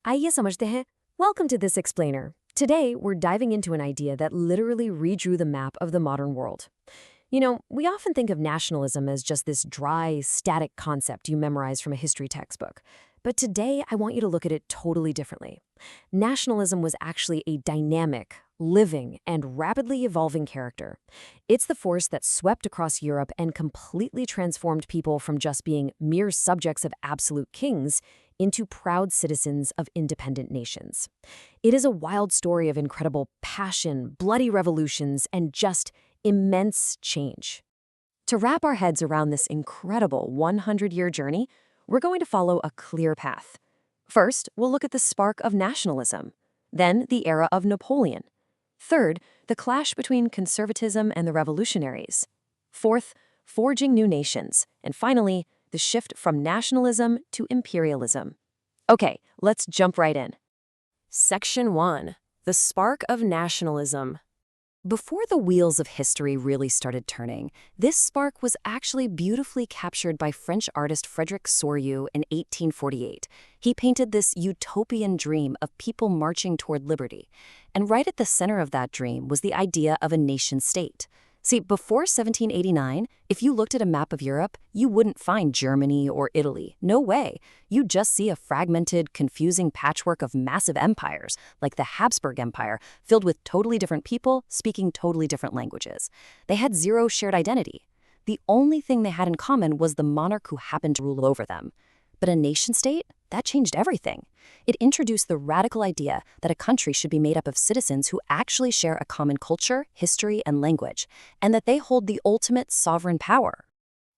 आइए समझते हैं. Welcome to this explainer. Today, we're diving into an idea that literally redrew the map of the modern world. We often think of nationalism as just this dry, static concept you memorize from a history textbook. But today, I want you to look at it totally differently. Nationalism was actually a dynamic, living, and rapidly evolving character. It's the force that swept across Europe and completely transformed people from just being mere subjects of absolute kings into proud citizens of independent nations. It is a wild story of incredible passion, bloody revolutions, and just immense change. To wrap our heads around this incredible 100-year journey, we're going to follow a clear path. First, we'll look at the spark of nationalism. Then, the era of Napoleon. Third, the clash between conservatism and the revolutionaries. Fourth, forging new nations. And finally, the shift from nationalism to imperialism. Okay, let's jump right in. Section 1. The Spark of Nationalism. Before the wheels of history really started turning, this spark was actually beautifully captured by French artist Frédéric Souriau in 1848. He painted this utopian dream of people marching toward liberty. And right at the center of that dream was the idea of a nation-state. See, before 1789, if you looked at a map of Europe, you wouldn't find Germany or Italy. No way. You'd just see a fragmented, confusing patchwork of massive empires, like the Habsburg Empire, filled with totally different people speaking totally different languages. They had zero shared identity. The only thing they had in common was the monarch who happened to rule over them. But a nation-state? That changed everything. It introduced the radical idea that a country should be made up of citizens who actually share a common culture, history, and language, and that they hold the ultimate sovereign power.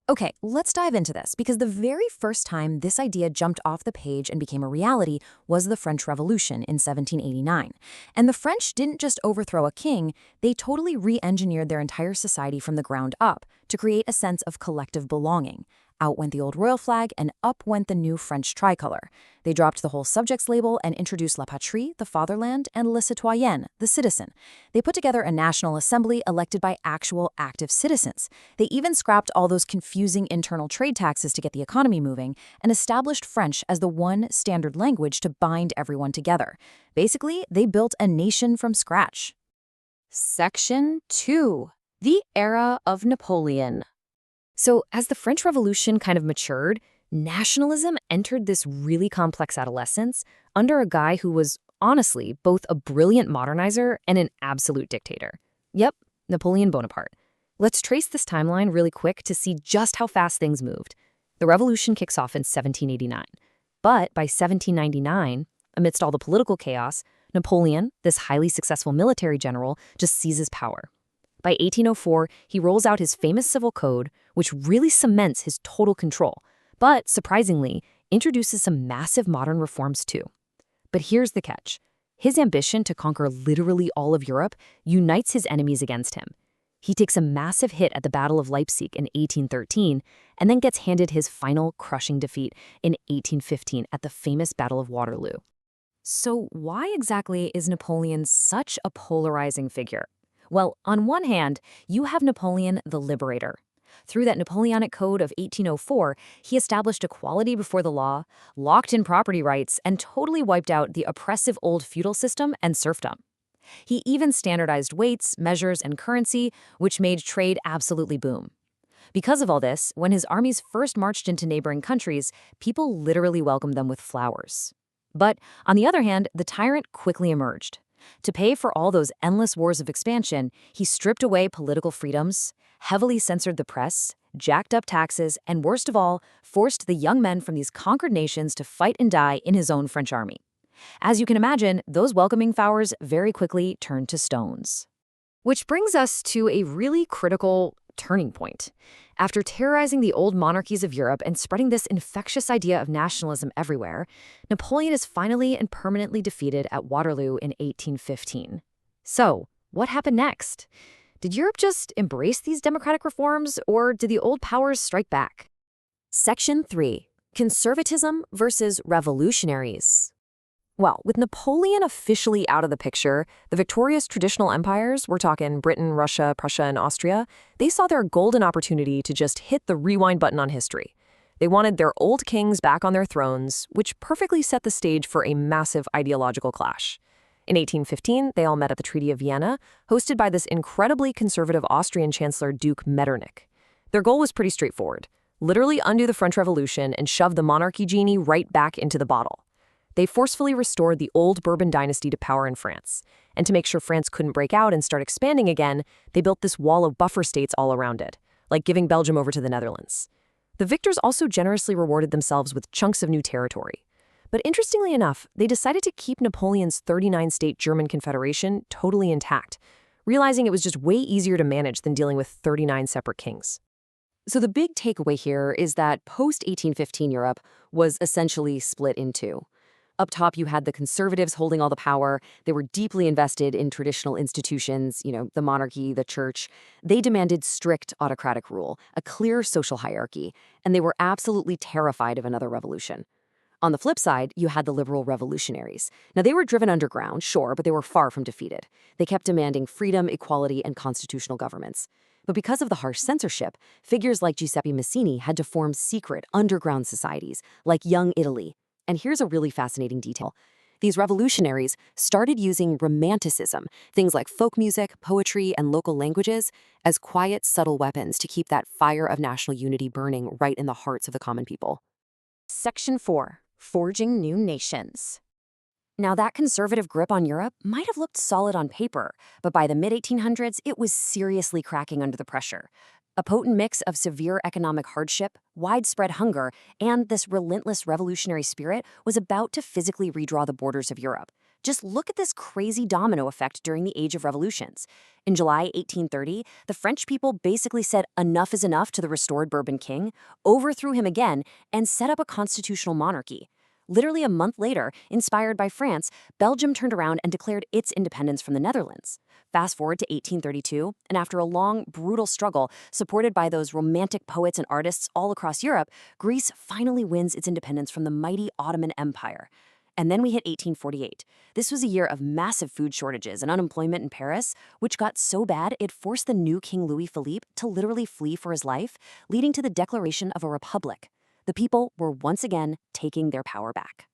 Okay, let's dive into this, because the very first time this idea jumped off the page and became a reality was the French Revolution in 1789. And the French didn't just overthrow a king, they totally re-engineered their entire society from the ground up to create a sense of collective belonging. Out went the old royal flag, and up went the new French tricolor. They dropped the whole subjects label and introduced la patrie, the fatherland, and le citoyen, the citizen. They put together a national assembly elected by actual active citizens. They even scrapped all those confusing internal trade taxes to get the economy moving and established French as the one standard language to bind everyone together. Basically, they built a nation from scratch. Section 2. The Era of Napoleon. So as the French Revolution kind of matured, nationalism entered this really complex adolescence under a guy who was, honestly, both a brilliant modernizer and an absolute dictator. Yep, Napoleon Bonaparte. Let's trace this timeline really quick to see just how fast things moved. The revolution kicks off in 1789. But by 1799, amidst all the political chaos, Napoleon, this highly successful military general, just seizes power. By 1804, he rolls out his famous civil code, which really cements his total control, but surprisingly, introduces some massive modern reforms too. But here's the catch. His ambition to conquer literally all of Europe unites his enemies against him. He takes a massive hit at the Battle of Leipzig in 1813, and then gets handed his final crushing defeat in 1815 at the famous Battle of Waterloo. So why exactly is Napoleon such a polarizing figure? Well, on one hand, you have Napoleon the Liberator. Through that Napoleonic Code of 1804, he established equality before the law, locked in property rights, and totally wiped out the oppressive old feudal system and serfdom. He even standardized weights, measures, and currency, which made trade absolutely boom. Because of all this, when his armies first marched into neighboring countries, people literally welcomed them with flowers. But on the other hand, the tyrant quickly emerged. To pay for all those endless wars of expansion, he stripped away political freedoms, heavily censored the press, jacked up taxes, and worst of all, forced the young men from these conquered nations to fight and die in his own French army. As you can imagine, those welcoming flowers very quickly turned to stones. Which brings us to a really critical turning point. After terrorizing the old monarchies of Europe and spreading this infectious idea of nationalism everywhere, Napoleon is finally and permanently defeated at Waterloo in 1815. So, what happened next? Did Europe just embrace these democratic reforms, or did the old powers strike back? Section 3. Conservatism versus revolutionaries. Well, with Napoleon officially out of the picture, the victorious traditional empires, we're talking Britain, Russia, Prussia, and Austria, they saw their golden opportunity to just hit the rewind button on history. They wanted their old kings back on their thrones, which perfectly set the stage for a massive ideological clash. In 1815, they all met at the Treaty of Vienna, hosted by this incredibly conservative Austrian Chancellor Duke Metternich. Their goal was pretty straightforward: literally undo the French Revolution and shove the monarchy genie right back into the bottle. They forcefully restored the old Bourbon dynasty to power in France. And to make sure France couldn't break out and start expanding again, they built this wall of buffer states all around it, like giving Belgium over to the Netherlands. The victors also generously rewarded themselves with chunks of new territory. But interestingly enough, they decided to keep Napoleon's 39-state German Confederation totally intact, realizing it was just way easier to manage than dealing with 39 separate kings. So the big takeaway here is that post-1815 Europe was essentially split in two. Up top, you had the conservatives holding all the power. They were deeply invested in traditional institutions, the monarchy, the church. They demanded strict autocratic rule, a clear social hierarchy, and they were absolutely terrified of another revolution. On the flip side, you had the liberal revolutionaries. Now, they were driven underground, sure, but they were far from defeated. They kept demanding freedom, equality, and constitutional governments. But because of the harsh censorship, figures like Giuseppe Mazzini had to form secret, underground societies, like Young Italy. And here's a really fascinating detail. These revolutionaries started using romanticism, things like folk music, poetry, and local languages, as quiet, subtle weapons to keep that fire of national unity burning right in the hearts of the common people. Section 4. Forging New Nations. Now, that conservative grip on Europe might have looked solid on paper, but by the mid-1800s, it was seriously cracking under the pressure. A potent mix of severe economic hardship, widespread hunger, and this relentless revolutionary spirit was about to physically redraw the borders of Europe. Just look at this crazy domino effect during the Age of Revolutions. In July 1830, the French people basically said enough is enough to the restored Bourbon king, overthrew him again, and set up a constitutional monarchy. Literally a month later, inspired by France, Belgium turned around and declared its independence from the Netherlands. Fast forward to 1832, and after a long, brutal struggle, supported by those romantic poets and artists all across Europe, Greece finally wins its independence from the mighty Ottoman Empire. And then we hit 1848. This was a year of massive food shortages and unemployment in Paris, which got so bad it forced the new King Louis Philippe to literally flee for his life, leading to the declaration of a republic. The people were once again taking their power back.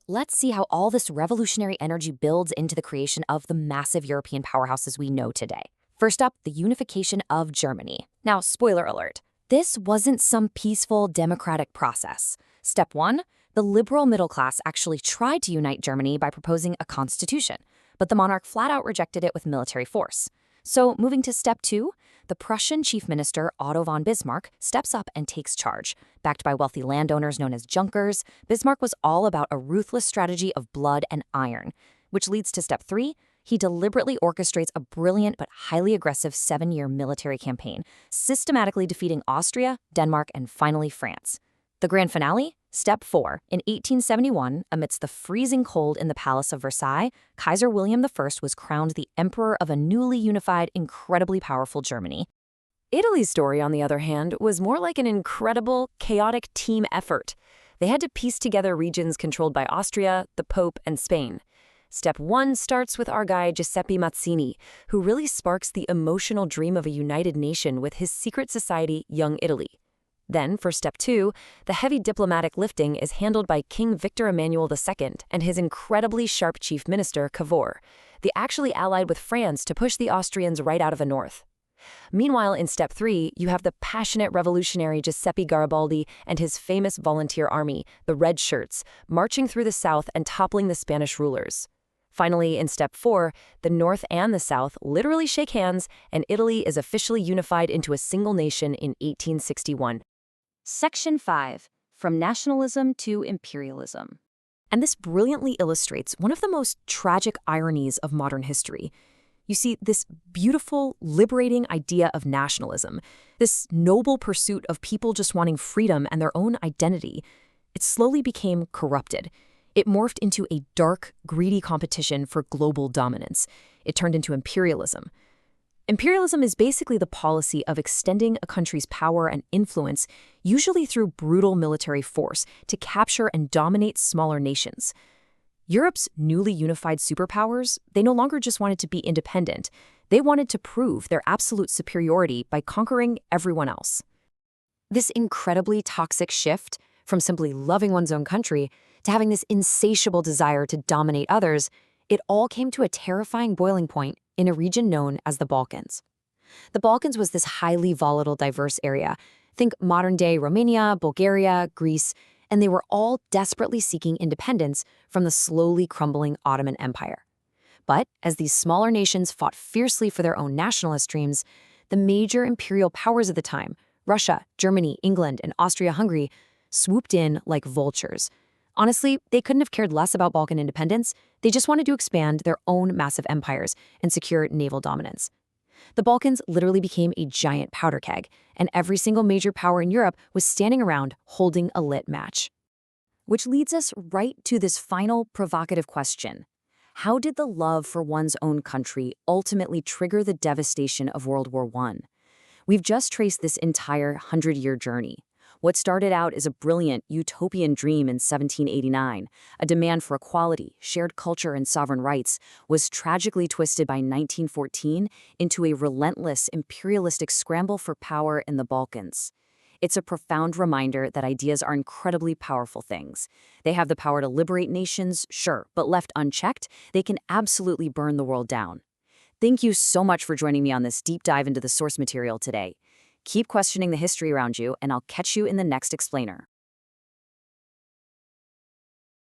Let's see how all this revolutionary energy builds into the creation of the massive European powerhouses we know today. First up, the unification of Germany. Now, spoiler alert, this wasn't some peaceful democratic process. Step 1, the liberal middle class actually tried to unite Germany by proposing a constitution, but the monarch flat out rejected it with military force. So, moving to step 2, the Prussian chief minister Otto von Bismarck steps up and takes charge. Backed by wealthy landowners known as Junkers, Bismarck was all about a ruthless strategy of blood and iron. Which leads to step 3, he deliberately orchestrates a brilliant but highly aggressive 7-year military campaign, systematically defeating Austria, Denmark, and finally France. The grand finale? Step 4. In 1871, amidst the freezing cold in the Palace of Versailles, Kaiser William I was crowned the emperor of a newly unified, incredibly powerful Germany. Italy's story, on the other hand, was more like an incredible, chaotic team effort. They had to piece together regions controlled by Austria, the Pope, and Spain. Step 1 starts with our guy Giuseppe Mazzini, who really sparks the emotional dream of a united nation with his secret society, Young Italy. Then, for step 2, the heavy diplomatic lifting is handled by King Victor Emmanuel II and his incredibly sharp chief minister, Cavour. They actually allied with France to push the Austrians right out of the north. Meanwhile, in step 3, you have the passionate revolutionary Giuseppe Garibaldi and his famous volunteer army, the Red Shirts, marching through the south and toppling the Spanish rulers. Finally, in step 4, the North and the South literally shake hands, and Italy is officially unified into a single nation in 1861. Section 5. From Nationalism to Imperialism. And this brilliantly illustrates one of the most tragic ironies of modern history. You see, this beautiful, liberating idea of nationalism, this noble pursuit of people just wanting freedom and their own identity, it slowly became corrupted. It morphed into a dark, greedy competition for global dominance. It turned into imperialism. Imperialism is basically the policy of extending a country's power and influence, usually through brutal military force, to capture and dominate smaller nations. Europe's newly unified superpowers, they no longer just wanted to be independent. They wanted to prove their absolute superiority by conquering everyone else. This incredibly toxic shift from simply loving one's own country to having this insatiable desire to dominate others, it all came to a terrifying boiling point in a region known as the Balkans. The Balkans was this highly volatile, diverse area. Think modern-day Romania, Bulgaria, Greece, and they were all desperately seeking independence from the slowly crumbling Ottoman Empire. But as these smaller nations fought fiercely for their own nationalist dreams, the major imperial powers of the time, Russia, Germany, England, and Austria-Hungary, swooped in like vultures. Honestly, they couldn't have cared less about Balkan independence. They just wanted to expand their own massive empires and secure naval dominance. The Balkans literally became a giant powder keg, and every single major power in Europe was standing around holding a lit match. Which leads us right to this final provocative question. How did the love for one's own country ultimately trigger the devastation of World War I? We've just traced this entire 100-year journey. What started out as a brilliant utopian dream in 1789, a demand for equality, shared culture, and sovereign rights, was tragically twisted by 1914 into a relentless imperialistic scramble for power in the Balkans. It's a profound reminder that ideas are incredibly powerful things. They have the power to liberate nations, sure, but left unchecked, they can absolutely burn the world down. Thank you so much for joining me on this deep dive into the source material today. Keep questioning the history around you, and I'll catch you in the next explainer.